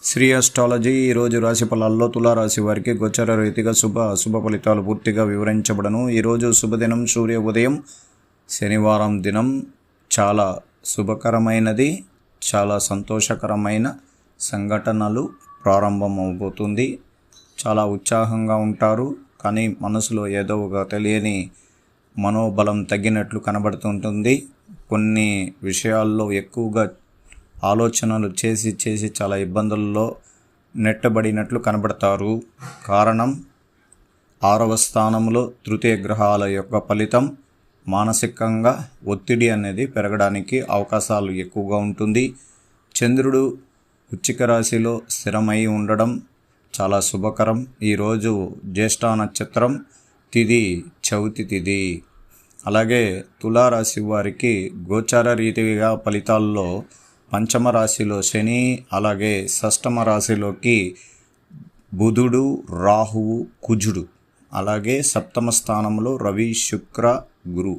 Shri astrology ఈరోజు రాశి ఫలాల్లో తులారాశి వారికి గోచర రీతిగా శుభ ఫలితాలు పూర్తిగా వివరించబడను. ఈరోజు శుభదినం సూర్య ఉదయం, శనివారం దినం చాలా శుభకరమైనది. చాలా సంతోషకరమైన సంఘటనలు ప్రారంభమవబోతుంది. చాలా ఉత్సాహంగా ఉంటారు, కానీ మనసులో ఏదో ఒక తెలియని మనోబలం తగ్గినట్లు కనబడుతుంటుంది. కొన్ని విషయాల్లో ఎక్కువగా ఆలోచనలు చేసి చాలా ఇబ్బందుల్లో నెట్టబడినట్లు కనబడతారు. కారణం 6వ స్థానంలో తృతీయ గ్రహాల యొక్క ఫలితం. మానసికంగా ఒత్తిడి అనేది పెరగడానికి అవకాశాలు ఎక్కువగా ఉంటుంది. చంద్రుడు వృశ్చిక రాశిలో స్థిరమై ఉండడం చాలా శుభకరం. ఈరోజు జ్యేష్ఠ నక్షత్రం, తిథి చవితి తిథి. అలాగే తులారాశి వారికి గోచార రీతిగా ఫలితాల్లో పంచమ రాశిలో శని, అలాగే షష్టమ రాశిలోకి బుధుడు, రాహువు, కుజుడు, అలాగే సప్తమ స్థానంలో రవి, శుక్ర, గురు,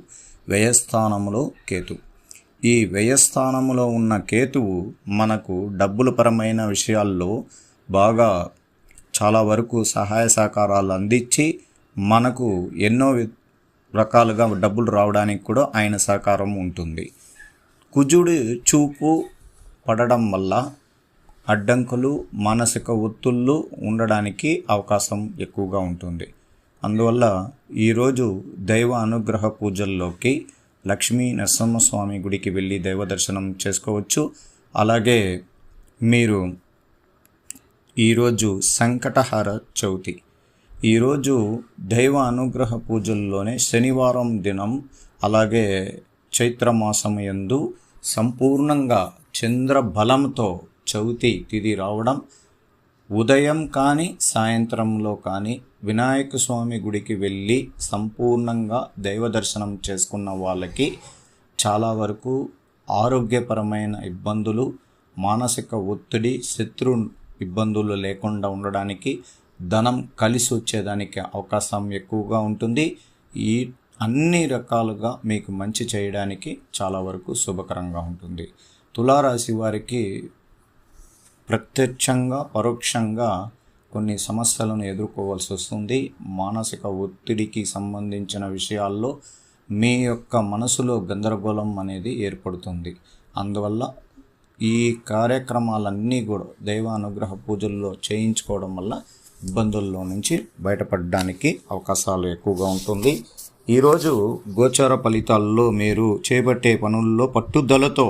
వ్యయస్థానంలో కేతు. ఈ వ్యయస్థానంలో ఉన్న కేతువు మనకు డబ్బుల పరమైన విషయాల్లో బాగా చాలా వరకు సహాయ సహకారాలు అందించి మనకు ఎన్నో రకాలుగా డబ్బులు రావడానికి కూడా ఆయన సహకారం ఉంటుంది. కుజుడు చూపు పడడం వల్ల అడ్డంకులు, మానసిక ఒత్తిళ్ళు ఉండడానికి అవకాశం ఎక్కువగా ఉంటుంది. అందువల్ల ఈరోజు దైవ అనుగ్రహ పూజల్లోకి లక్ష్మీ నరసింహస్వామి గుడికి వెళ్ళి దైవ దర్శనం చేసుకోవచ్చు. అలాగే మీరు ఈరోజు సంకటహార చవితి. ఈరోజు దైవ అనుగ్రహ పూజల్లోనే శనివారం దినం, అలాగే చైత్రమాసం యందు సంపూర్ణంగా చంద్ర బలంతో చవితి తిథి రావడం, ఉదయం కానీ సాయంత్రంలో కానీ వినాయక స్వామి గుడికి వెళ్ళి సంపూర్ణంగా దైవ దర్శనం చేసుకున్న వాళ్ళకి చాలా వరకు ఆరోగ్యపరమైన ఇబ్బందులు, మానసిక ఒత్తిడి, శత్రు ఇబ్బందులు లేకుండా ఉండడానికి, ధనం కలిసి వచ్చేదానికి అవకాశం ఎక్కువగా ఉంటుంది. ఈ అన్ని రకాలుగా మీకు మంచి చేయడానికి చాలా వరకు శుభకరంగా ఉంటుంది. తులారాశి వారికి ప్రత్యక్షంగా పరోక్షంగా కొన్ని సమస్యలను ఎదుర్కోవాల్సి వస్తుంది. మానసిక ఒత్తిడికి సంబంధించిన విషయాల్లో మీ యొక్క మనసులో గందరగోళం అనేది ఏర్పడుతుంది. అందువల్ల ఈ కార్యక్రమాలన్నీ కూడా దైవ అనుగ్రహ పూజల్లో చేయించుకోవడం వల్ల ఇబ్బందుల్లో నుంచి బయటపడడానికి అవకాశాలు ఎక్కువగా ఉంటుంది. ఈరోజు గోచార ఫలితాల్లో మీరు చేపట్టే పనుల్లో పట్టుదలతో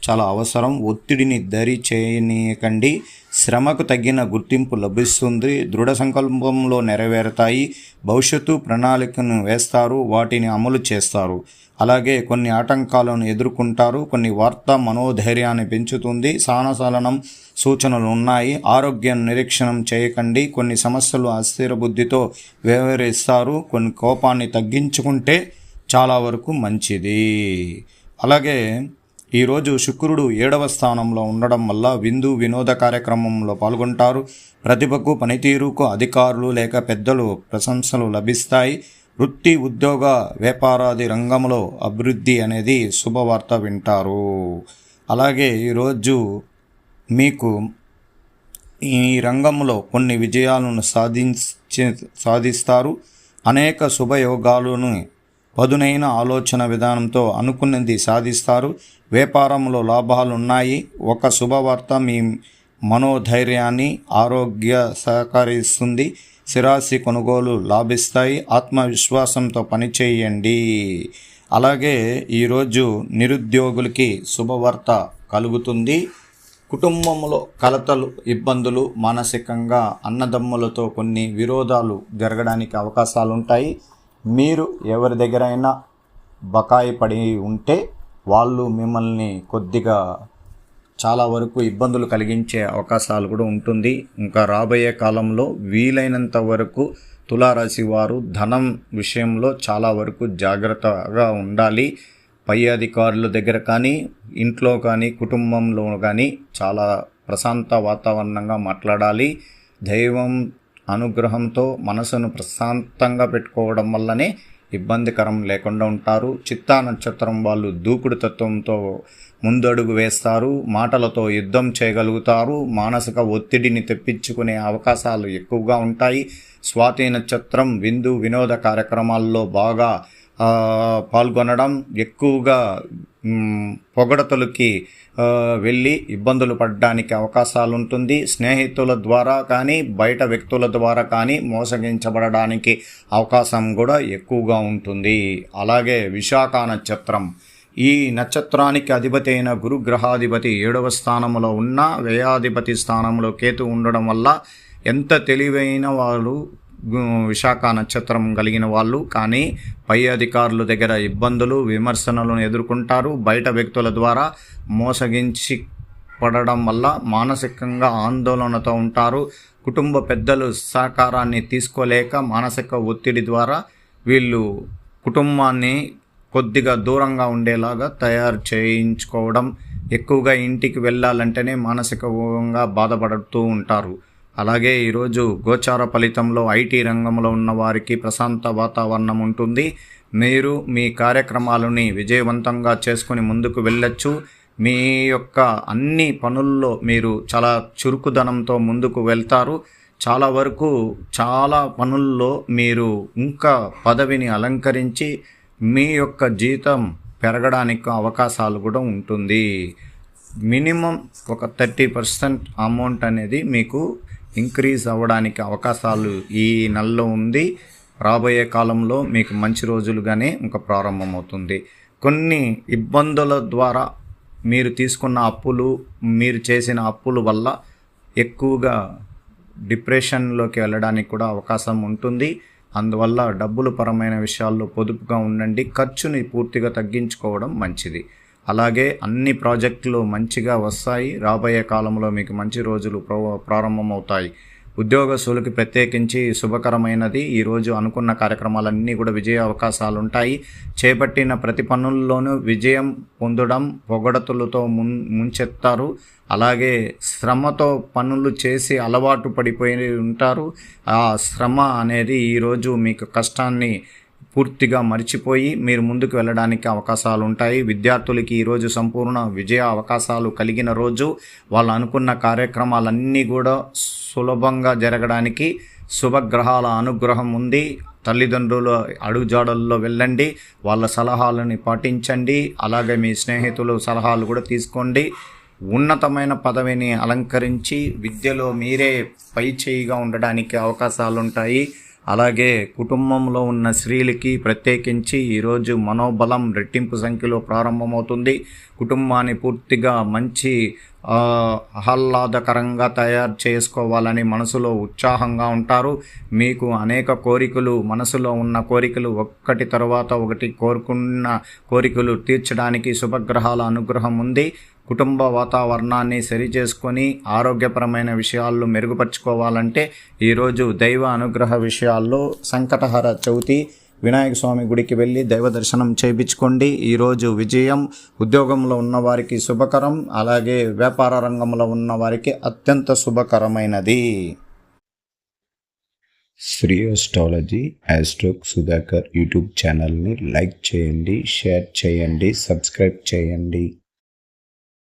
చాలా అవసరం. ఒత్తిడిని దరి చేయనీయకండి. శ్రమకు తగిన గుర్తింపు లభిస్తుంది. దృఢ సంకల్పంలో నెరవేరుతాయి. భవిష్యత్తు ప్రణాళికను వేస్తారు, వాటిని అమలు చేస్తారు. అలాగే కొన్ని ఆటంకాలను ఎదుర్కొంటారు. కొన్ని వార్త మనోధైర్యాన్ని పెంచుతుంది. స్థానచలనం సూచనలు ఉన్నాయి. ఆరోగ్యం నిరీక్షణం చేయకండి. కొన్ని సమస్యలు అస్థిర బుద్ధితో వ్యవహరిస్తారు. కొన్ని కోపాన్ని తగ్గించుకుంటే చాలా వరకు మంచిది. అలాగే ఈరోజు శుక్రుడు 7వ స్థానంలో ఉండడం వల్ల విందు వినోద కార్యక్రమంలో పాల్గొంటారు. ప్రతిభకు, పనితీరుకు అధికారులు లేక పెద్దలు ప్రశంసలు లభిస్తాయి. వృత్తి, ఉద్యోగ, వ్యాపారాది రంగంలో అభివృద్ధి అనేది శుభవార్త వింటారు. అలాగే ఈరోజు మీకు ఈ రంగంలో కొన్ని విజయాలను సాధిస్తారు. అనేక శుభయోగాలను పదునైన ఆలోచన విధానంతో అనుకున్నది సాధిస్తారు. వ్యాపారంలో లాభాలున్నాయి. ఒక శుభవార్త మీ మనోధైర్యాన్ని, ఆరోగ్య సహకరిస్తుంది. స్థిరాస్తి కొనుగోలు లాభిస్తాయి. ఆత్మవిశ్వాసంతో పనిచేయండి. అలాగే ఈరోజు నిరుద్యోగులకి శుభవార్త కలుగుతుంది. కుటుంబంలో కలతలు, ఇబ్బందులు, మానసికంగా అన్నదమ్ములతో కొన్ని విరోధాలు జరగడానికి అవకాశాలు ఉంటాయి. మీరు ఎవరి దగ్గరైనా బకాయి పడి ఉంటే వాళ్ళు మిమ్మల్ని కొద్దిగా చాలా వరకు ఇబ్బందులు కలిగించే అవకాశాలు కూడా ఉంటుంది. ఇంకా రాబోయే కాలంలో వీలైనంత వరకు తులారాశి వారు ధనం విషయంలో చాలా వరకు జాగ్రత్తగా ఉండాలి. పై అధికారుల దగ్గర కానీ, ఇంట్లో కానీ, కుటుంబంలో కానీ చాలా ప్రశాంత వాతావరణంగా మాట్లాడాలి. దైవం అనుగ్రహంతో మనసును ప్రశాంతంగా పెట్టుకోవడం వల్లనే ఇబ్బందికరం లేకుండా ఉంటారు. చిత్తా నక్షత్రం వాళ్ళు దూకుడు తత్వంతో ముందడుగు వేస్తారు, మాటలతో యుద్ధం చేయగలుగుతారు, మానసిక ఒత్తిడిని తెప్పించుకునే అవకాశాలు ఎక్కువగా ఉంటాయి. స్వాతి నక్షత్రం విందు వినోద కార్యక్రమాల్లో బాగా పాల్గొనడం, ఎక్కువగా పొగడతలకి వెళ్ళి ఇబ్బందులు పడడానికి అవకాశాలు ఉంటుంది. స్నేహితుల ద్వారా కానీ బయట వ్యక్తుల ద్వారా కానీ మోసగించబడడానికి అవకాశం కూడా ఎక్కువగా ఉంటుంది. అలాగే విశాఖ నక్షత్రం, ఈ నక్షత్రానికి అధిపతి అయిన గురుగ్రహాధిపతి 7వ స్థానంలో ఉన్న వ్యయాధిపతి స్థానంలో కేతు ఉండడం వల్ల ఎంత తెలివైన వాళ్ళు విశాఖ నక్షత్రం కలిగిన వాళ్ళు, కానీ పై అధికారుల దగ్గర ఇబ్బందులు విమర్శనలను ఎదుర్కొంటారు. బయట వ్యక్తుల ద్వారా మోసగించి పడడం వల్ల మానసికంగా ఆందోళనతో ఉంటారు. కుటుంబ పెద్దలు సహకారాన్ని తీసుకోలేక మానసిక ఒత్తిడి ద్వారా వీళ్ళు కుటుంబాన్ని కొద్దిగా దూరంగా ఉండేలాగా తయారు చేయించుకోవడం, ఎక్కువగా ఇంటికి వెళ్ళాలంటేనే మానసికంగా బాధపడుతూ ఉంటారు. అలాగే ఈరోజు గోచార ఫలితంలో ఐటీ రంగంలో ఉన్న వారికి ప్రశాంత వాతావరణం ఉంటుంది. మీరు మీ కార్యక్రమాలని విజయవంతంగా చేసుకుని ముందుకు వెళ్ళొచ్చు. మీ యొక్క అన్ని పనుల్లో మీరు చాలా చురుకుదనంతో ముందుకు వెళ్తారు. చాలా వరకు చాలా పనుల్లో మీరు ఇంకా పదవిని అలంకరించి మీ యొక్క జీతం పెరగడానికి అవకాశాలు కూడా ఉంటుంది. మినిమం ఒక 30% అమౌంట్ అనేది మీకు ఇంక్రీజ్ అవ్వడానికి అవకాశాలు ఈ నెలలో ఉంది. రాబోయే కాలంలో మీకు మంచి రోజులుగానే ఇంకా ప్రారంభమవుతుంది. కొన్ని ఇబ్బందుల ద్వారా మీరు తీసుకున్న అప్పులు, మీరు చేసిన అప్పుల వల్ల ఎక్కువగా డిప్రెషన్లోకి వెళ్ళడానికి కూడా అవకాశం ఉంటుంది. అందువల్ల డబ్బుల పరమైన విషయాల్లో పొదుపుగా ఉండండి. ఖర్చుని పూర్తిగా తగ్గించుకోవడం మంచిది. అలాగే అన్ని ప్రాజెక్టులు మంచిగా వస్తాయి. రాబోయే కాలంలో మీకు మంచి రోజులు ప్రారంభమవుతాయి. ఉద్యోగస్తులకి ప్రత్యేకించి శుభకరమైనది. ఈరోజు అనుకున్న కార్యక్రమాలన్నీ కూడా విజయ అవకాశాలు ఉంటాయి. చేపట్టిన ప్రతి పనుల్లోనూ విజయం పొందడం, పొగడతలతో ముంచెత్తారు. అలాగే శ్రమతో పనులు చేసి అలవాటు పడిపోయి ఉంటారు. ఆ శ్రమ అనేది ఈరోజు మీకు కష్టాన్ని పూర్తిగా మర్చిపోయి మీరు ముందుకు వెళ్ళడానికి అవకాశాలు ఉంటాయి. విద్యార్థులకి ఈరోజు సంపూర్ణ విజయ అవకాశాలు కలిగిన రోజు. వాళ్ళు అనుకున్న కార్యక్రమాలన్నీ కూడా సులభంగా జరగడానికి శుభగ్రహాల అనుగ్రహం ఉంది. తల్లిదండ్రుల అడుగుజాడల్లో వెళ్ళండి, వాళ్ళ సలహాలని పాటించండి. అలాగే మీ స్నేహితుల సలహాలు కూడా తీసుకోండి. ఉన్నతమైన పదవిని అలంకరించి విద్యలో మీరే పై చేయిగా ఉండడానికి అవకాశాలు ఉంటాయి. అలాగే కుటుంబంలో ఉన్న స్త్రీలకి ప్రత్యేకించి ఈరోజు మనోబలం రెట్టింపు సంఖ్యలో ప్రారంభమవుతుంది. కుటుంబాన్ని పూర్తిగా మంచి ఆహ్లాదకరంగా తయారు చేసుకోవాలని మనసులో ఉత్సాహంగా ఉంటారు. మీకు అనేక కోరికలు, మనసులో ఉన్న కోరికలు ఒక్కటి తర్వాత ఒకటి కోరుకున్న కోరికలు తీర్చడానికి శుభగ్రహాల అనుగ్రహం ఉంది. కుటుంబ వాతావరణాన్ని సరిచేసుకొని ఆరోగ్యపరమైన విషయాల్లో మెరుగుపరుచుకోవాలంటే ఈరోజు దైవ అనుగ్రహ విషయాల్లో సంకటహర చవితి వినాయక స్వామి గుడికి వెళ్ళి దైవ దర్శనం చేయించుకోండి. ఈరోజు విజయం. ఉద్యోగంలో ఉన్నవారికి శుభకరం, అలాగే వ్యాపార రంగంలో ఉన్న వారికి అత్యంత శుభకరమైనది. శ్రీ అస్ట్రాలజీ ఆస్ట్రోక్ సుధాకర్ యూట్యూబ్ ఛానల్ని లైక్ చేయండి, షేర్ చేయండి, సబ్స్క్రైబ్ చేయండి.